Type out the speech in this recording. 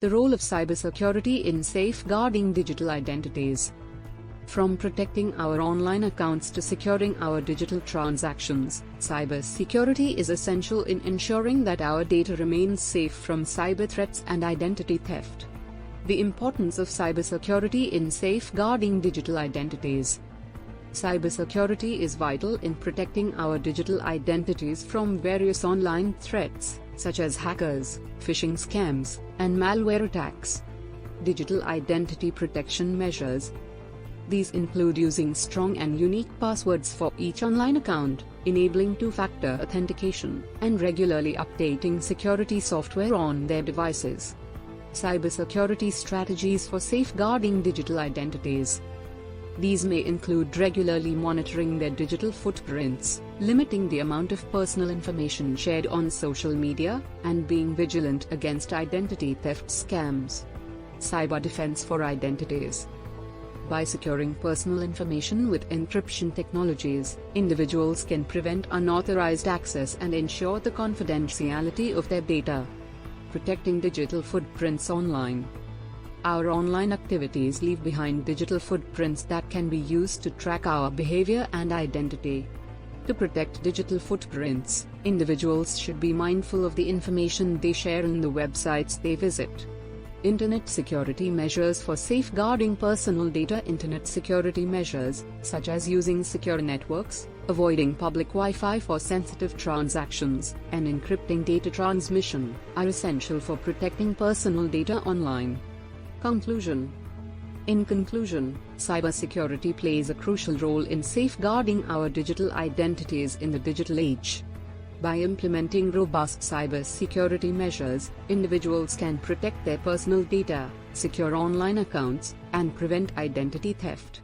The role of cybersecurity in safeguarding digital identities. From protecting our online accounts to securing our digital transactions, cybersecurity is essential in ensuring that our data remains safe from cyber threats and identity theft. The importance of cybersecurity in safeguarding digital identities. Cybersecurity is vital in protecting our digital identities from various online threats, such as hackers, phishing scams, and malware attacks. Digital identity protection measures. These include using strong and unique passwords for each online account, enabling two-factor authentication, and regularly updating security software on their devices. Cybersecurity strategies for safeguarding digital identities. These may include regularly monitoring their digital footprints, limiting the amount of personal information shared on social media, and being vigilant against identity theft scams. Cyber defense for identities. By securing personal information with encryption technologies, individuals can prevent unauthorized access and ensure the confidentiality of their data. Protecting digital footprints online. Our online activities leave behind digital footprints that can be used to track our behavior and identity. To protect digital footprints, individuals should be mindful of the information they share and the websites they visit. Internet security measures for safeguarding personal data. Internet security measures, such as using secure networks, avoiding public Wi-Fi for sensitive transactions, and encrypting data transmission, are essential for protecting personal data online. Conclusion. In conclusion, cybersecurity plays a crucial role in safeguarding our digital identities in the digital age. By implementing robust cybersecurity measures, individuals can protect their personal data, secure online accounts, and prevent identity theft.